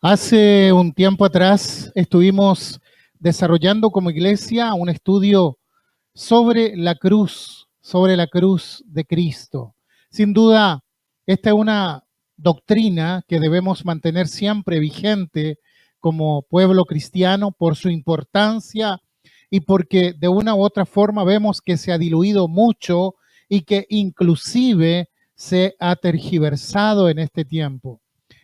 Hace un tiempo atrás estuvimos desarrollando como iglesia un estudio sobre la cruz de Cristo. Sin duda, esta es una doctrina que debemos mantener siempre vigente como pueblo cristiano por su importancia y porque de una u otra forma vemos que se ha diluido mucho y que inclusive se ha tergiversado en este tiempo.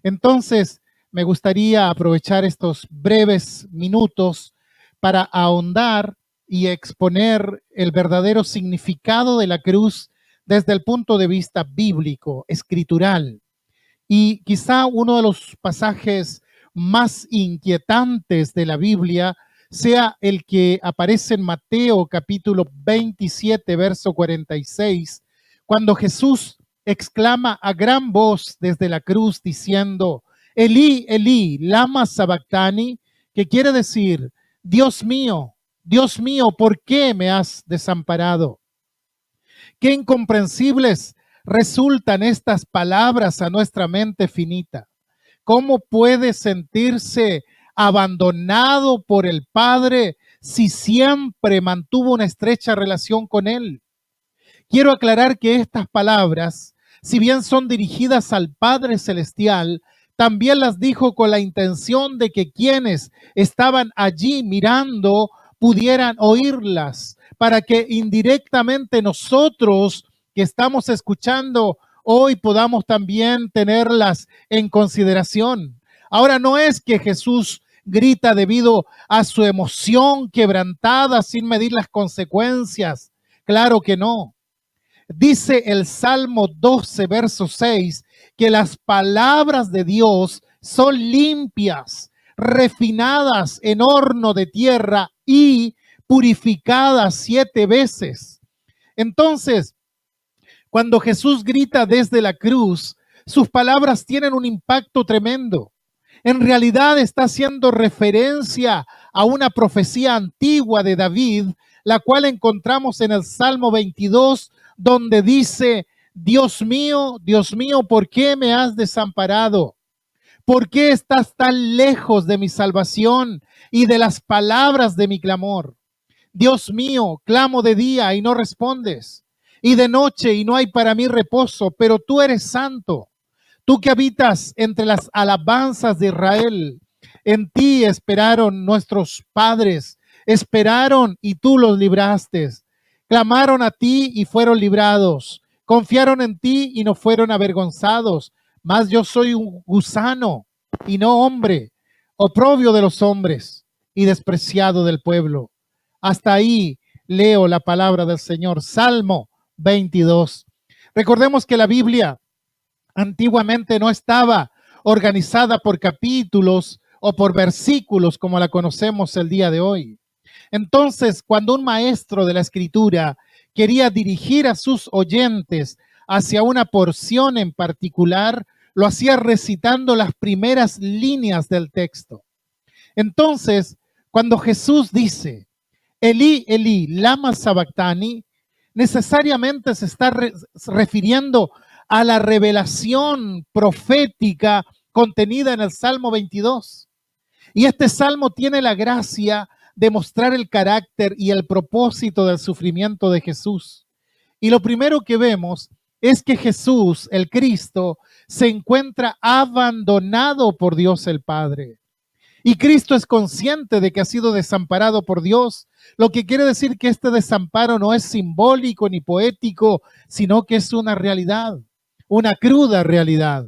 Entonces, me gustaría aprovechar estos breves minutos para ahondar y exponer el verdadero significado de la cruz desde el punto de vista bíblico, escritural. Y quizá uno de los pasajes más inquietantes de la Biblia sea el que aparece en Mateo capítulo 27, verso 46, cuando Jesús exclama a gran voz desde la cruz diciendo, Elí, Elí, lama sabactani, que quiere decir, Dios mío, ¿por qué me has desamparado? Qué incomprensibles resultan estas palabras a nuestra mente finita. ¿Cómo puede sentirse abandonado por el Padre si siempre mantuvo una estrecha relación con Él? Quiero aclarar que estas palabras, si bien son dirigidas al Padre Celestial, también las dijo con la intención de que quienes estaban allí mirando pudieran oírlas, para que indirectamente nosotros que estamos escuchando hoy podamos también tenerlas en consideración. Ahora no es que Jesús grita debido a su emoción quebrantada sin medir las consecuencias. Claro que no. Dice el Salmo 12, verso 6, que las palabras de Dios son limpias, refinadas en horno de tierra y purificadas 7 veces. Entonces, cuando Jesús grita desde la cruz, sus palabras tienen un impacto tremendo. En realidad está haciendo referencia a una profecía antigua de David, la cual encontramos en el Salmo 22, donde dice, Dios mío, ¿por qué me has desamparado? ¿Por qué estás tan lejos de mi salvación y de las palabras de mi clamor? Dios mío, clamo de día y no respondes, y de noche y no hay para mí reposo, pero tú eres santo. Tú que habitas entre las alabanzas de Israel, en ti esperaron nuestros padres, esperaron y tú los libraste. Clamaron a ti y fueron librados. Confiaron en ti y no fueron avergonzados. Mas yo soy un gusano y no hombre, oprobio de los hombres y despreciado del pueblo. Hasta ahí leo la palabra del Señor. Salmo 22. Recordemos que la Biblia antiguamente no estaba organizada por capítulos o por versículos como la conocemos el día de hoy. Entonces, cuando un maestro de la escritura quería dirigir a sus oyentes hacia una porción en particular, lo hacía recitando las primeras líneas del texto. Entonces, cuando Jesús dice, Elí, Elí, lama sabactani, necesariamente se está refiriendo a la revelación profética contenida en el Salmo 22. Y este salmo tiene la gracia de mostrar el carácter y el propósito del sufrimiento de Jesús. Y lo primero que vemos es que Jesús, el Cristo, se encuentra abandonado por Dios el Padre. Y Cristo es consciente de que ha sido desamparado por Dios, lo que quiere decir que este desamparo no es simbólico ni poético, sino que es una realidad, una cruda realidad.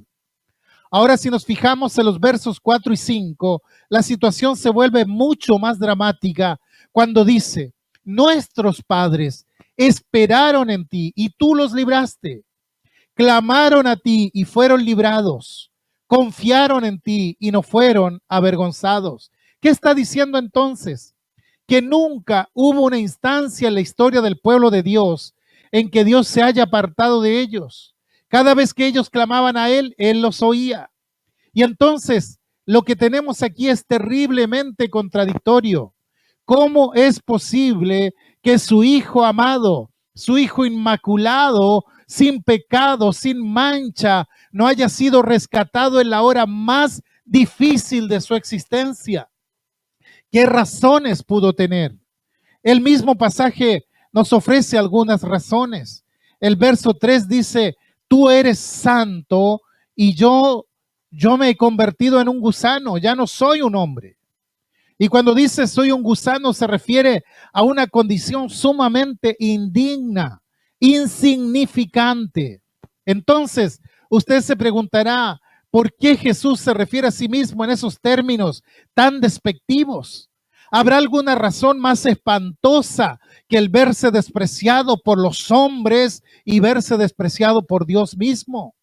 Ahora, si nos fijamos en los versos 4 y 5, la situación se vuelve mucho más dramática cuando dice, nuestros padres esperaron en ti y tú los libraste, clamaron a ti y fueron librados, confiaron en ti y no fueron avergonzados. ¿Qué está diciendo entonces? Que nunca hubo una instancia en la historia del pueblo de Dios en que Dios se haya apartado de ellos. Cada vez que ellos clamaban a Él, Él los oía. Y entonces lo que tenemos aquí es terriblemente contradictorio. ¿Cómo es posible que su Hijo amado, su Hijo inmaculado, sin pecado, sin mancha, no haya sido rescatado en la hora más difícil de su existencia. ¿Qué razones pudo tener? El mismo pasaje nos ofrece algunas razones. El verso 3 dice, tú eres santo y yo me he convertido en un gusano, ya no soy un hombre. Y cuando dice soy un gusano se refiere a una condición sumamente indigna, insignificante. Entonces, usted se preguntará, ¿por qué Jesús se refiere a sí mismo en esos términos tan despectivos? ¿Habrá alguna razón más espantosa que el verse despreciado por los hombres y verse despreciado por Dios mismo?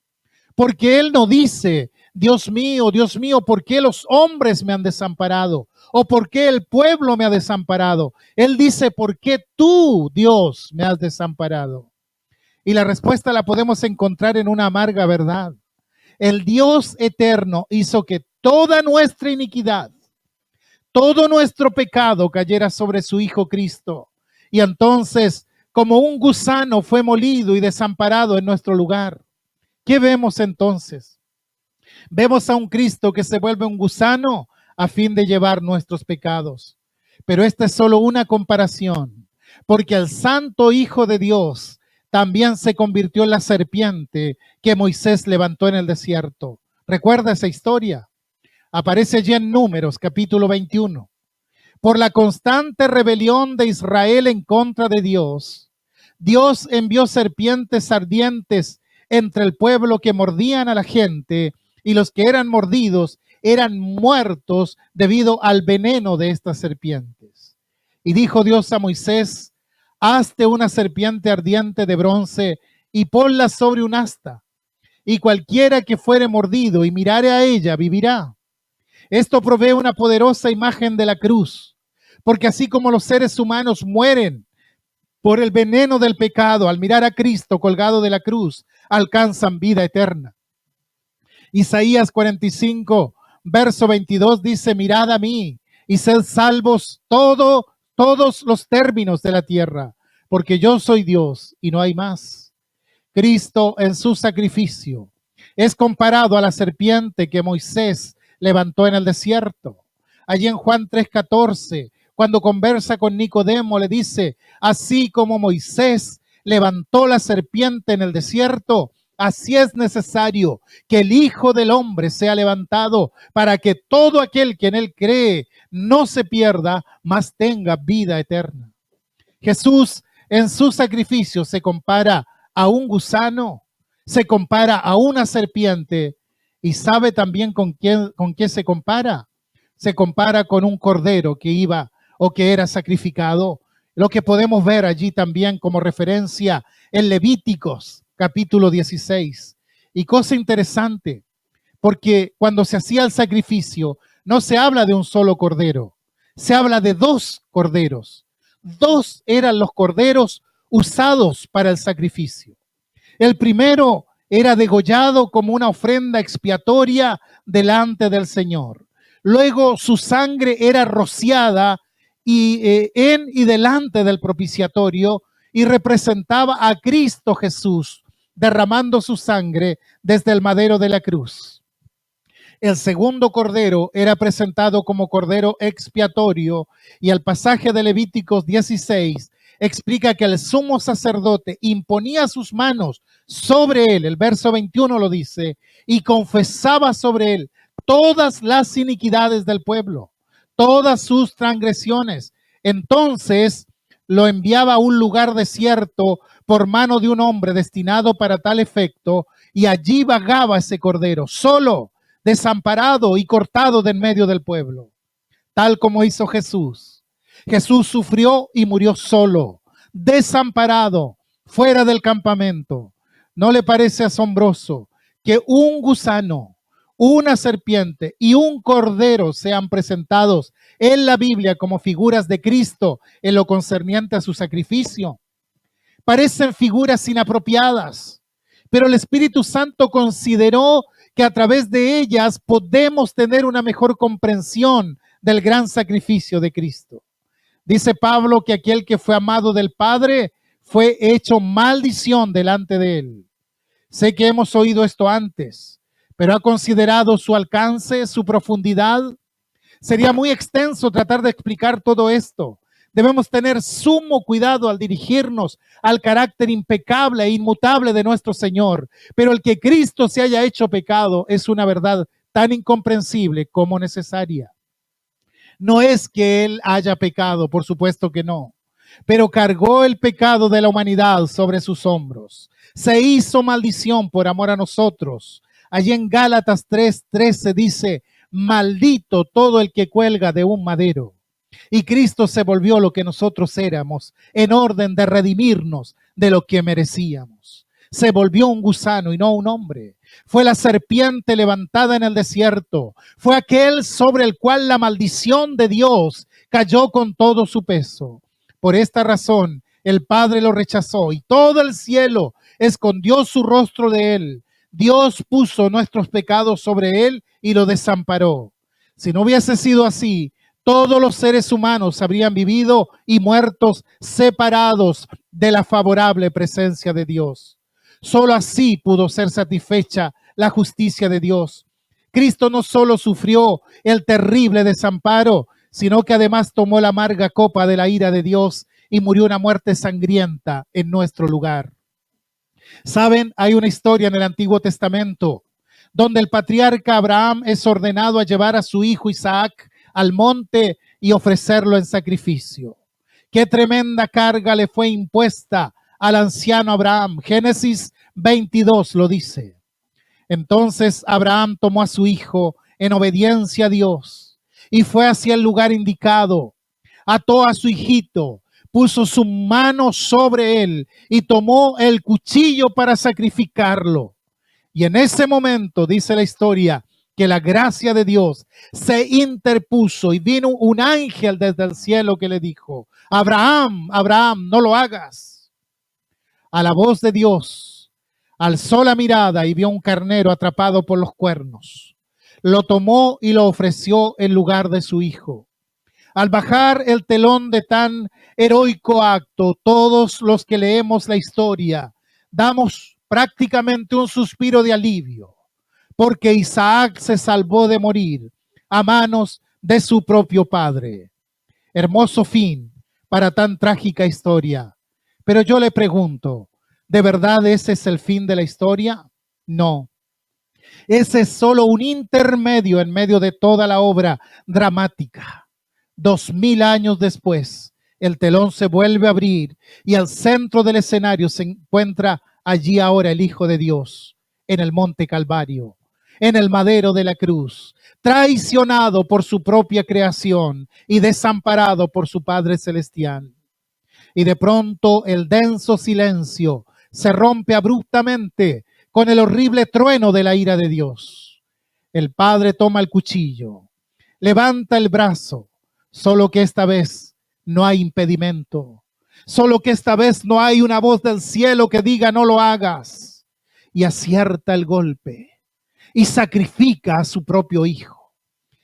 Porque Él no dice, Dios mío, ¿por qué los hombres me han desamparado? ¿O por qué el pueblo me ha desamparado? Él dice, ¿por qué tú, Dios, me has desamparado? Y la respuesta la podemos encontrar en una amarga verdad. El Dios eterno hizo que toda nuestra iniquidad, todo nuestro pecado cayera sobre su Hijo Cristo. Y entonces, como un gusano, fue molido y desamparado en nuestro lugar. ¿Qué vemos entonces? Vemos a un Cristo que se vuelve un gusano a fin de llevar nuestros pecados. Pero esta es solo una comparación, porque el santo Hijo de Dios también se convirtió en la serpiente que Moisés levantó en el desierto. ¿Recuerda esa historia? Aparece allí en Números, capítulo 21. Por la constante rebelión de Israel en contra de Dios, Dios envió serpientes ardientes entre el pueblo que mordían a la gente, y los que eran mordidos eran muertos debido al veneno de estas serpientes. Y dijo Dios a Moisés, hazte una serpiente ardiente de bronce y ponla sobre un asta, y cualquiera que fuere mordido y mirare a ella vivirá. Esto provee una poderosa imagen de la cruz, porque así como los seres humanos mueren por el veneno del pecado, al mirar a Cristo colgado de la cruz, alcanzan vida eterna. Isaías 45, verso 22 dice, mirad a mí y sed salvos todos los términos de la tierra, porque yo soy Dios y no hay más. Cristo en su sacrificio es comparado a la serpiente que Moisés levantó en el desierto. Allí en Juan 3:14, cuando conversa con Nicodemo, le dice, así como Moisés levantó la serpiente en el desierto, así es necesario que el Hijo del Hombre sea levantado para que todo aquel que en él cree no se pierda, mas tenga vida eterna. Jesús en su sacrificio se compara a un gusano, se compara a una serpiente y sabe también con qué se compara. Se compara con un cordero que iba o que era sacrificado. Lo que podemos ver allí también como referencia en Levíticos capítulo 16. Y cosa interesante, porque cuando se hacía el sacrificio no se habla de un solo cordero, se habla de dos corderos. Dos eran los corderos usados para el sacrificio. El primero era degollado como una ofrenda expiatoria delante del Señor. Luego su sangre era rociada en y delante del propiciatorio y representaba a Cristo Jesús derramando su sangre desde el madero de la cruz. El segundo cordero era presentado como cordero expiatorio y el pasaje de Levíticos 16 explica que el sumo sacerdote imponía sus manos sobre él, el verso 21 lo dice, y confesaba sobre él todas las iniquidades del pueblo, todas sus transgresiones. Entonces lo enviaba a un lugar desierto por mano de un hombre destinado para tal efecto, y allí vagaba ese cordero, solo, desamparado y cortado de en medio del pueblo, tal como hizo Jesús. Jesús sufrió y murió solo, desamparado, fuera del campamento. ¿No le parece asombroso que un gusano, una serpiente y un cordero sean presentados en la Biblia como figuras de Cristo en lo concerniente a su sacrificio? Parecen figuras inapropiadas, pero el Espíritu Santo consideró que a través de ellas podemos tener una mejor comprensión del gran sacrificio de Cristo. Dice Pablo que aquel que fue amado del Padre fue hecho maldición delante de él. Sé que hemos oído esto antes, pero ha considerado su alcance, su profundidad. Sería muy extenso tratar de explicar todo esto. Debemos tener sumo cuidado al dirigirnos al carácter impecable e inmutable de nuestro Señor. Pero el que Cristo se haya hecho pecado es una verdad tan incomprensible como necesaria. No es que Él haya pecado, por supuesto que no, pero cargó el pecado de la humanidad sobre sus hombros. Se hizo maldición por amor a nosotros. Allí en Gálatas 3:13 dice: maldito todo el que cuelga de un madero. Y Cristo se volvió lo que nosotros éramos, en orden de redimirnos de lo que merecíamos. Se volvió un gusano y no un hombre. Fue la serpiente levantada en el desierto. Fue aquel sobre el cual la maldición de Dios cayó con todo su peso. Por esta razón, el Padre lo rechazó y todo el cielo escondió su rostro de él. Dios puso nuestros pecados sobre él y lo desamparó. Si no hubiese sido así, todos los seres humanos habrían vivido y muertos separados de la favorable presencia de Dios. Solo así pudo ser satisfecha la justicia de Dios. Cristo no solo sufrió el terrible desamparo, sino que además tomó la amarga copa de la ira de Dios y murió una muerte sangrienta en nuestro lugar. Saben, hay una historia en el Antiguo Testamento donde el patriarca Abraham es ordenado a llevar a su hijo Isaac al monte y ofrecerlo en sacrificio. Qué tremenda carga le fue impuesta al anciano Abraham. Génesis 22 lo dice. Entonces Abraham tomó a su hijo en obediencia a Dios y fue hacia el lugar indicado. Ató a su hijito, puso su mano sobre él y tomó el cuchillo para sacrificarlo. Y en ese momento, dice la historia, que la gracia de Dios se interpuso y vino un ángel desde el cielo que le dijo: Abraham, Abraham, no lo hagas. A la voz de Dios, alzó la mirada y vio un carnero atrapado por los cuernos. Lo tomó y lo ofreció en lugar de su hijo. Al bajar el telón de tan heroico acto, todos los que leemos la historia damos prácticamente un suspiro de alivio, porque Isaac se salvó de morir a manos de su propio padre. Hermoso fin para tan trágica historia. Pero yo le pregunto, ¿de verdad ese es el fin de la historia? No. Ese es solo un intermedio en medio de toda la obra dramática. 2000 años después, el telón se vuelve a abrir y al centro del escenario se encuentra allí ahora el Hijo de Dios, en el monte Calvario, en el madero de la cruz, traicionado por su propia creación y desamparado por su Padre Celestial. Y de pronto el denso silencio se rompe abruptamente con el horrible trueno de la ira de Dios. El Padre toma el cuchillo, levanta el brazo, solo que esta vez no hay impedimento, solo que esta vez no hay una voz del cielo que diga no lo hagas, y acierta el golpe y sacrifica a su propio hijo.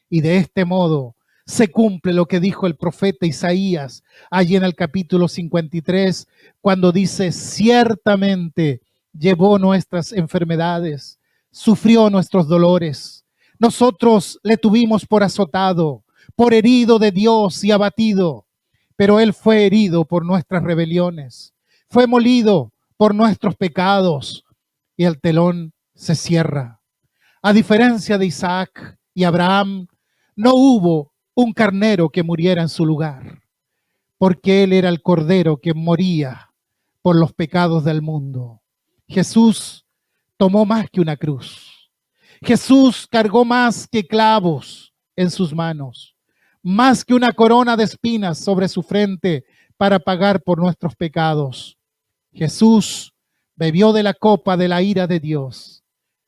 Y de este modo se cumple lo que dijo el profeta Isaías allí en el capítulo 53, cuando dice: ciertamente llevó nuestras enfermedades, sufrió nuestros dolores. Nosotros le tuvimos por azotado, por herido de Dios y abatido, pero Él fue herido por nuestras rebeliones, fue molido por nuestros pecados, y el telón se cierra. A diferencia de Isaac y Abraham, no hubo un carnero que muriera en su lugar, porque Él era el cordero que moría por los pecados del mundo. Jesús tomó más que una cruz. Jesús cargó más que clavos en sus manos, más que una corona de espinas sobre su frente para pagar por nuestros pecados. Jesús bebió de la copa de la ira de Dios.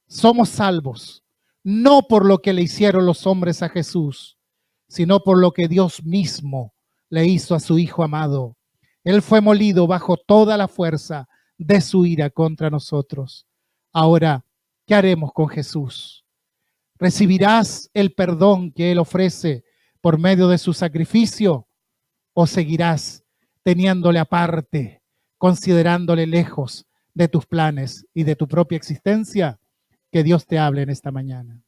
Somos salvos, no por lo que le hicieron los hombres a Jesús, sino por lo que Dios mismo le hizo a su Hijo amado. Él fue molido bajo toda la fuerza de su ira contra nosotros. Ahora, ¿qué haremos con Jesús? ¿Recibirás el perdón que Él ofrece por medio de su sacrificio? ¿O seguirás teniéndole aparte, considerándole lejos de tus planes y de tu propia existencia? Que Dios te hable en esta mañana.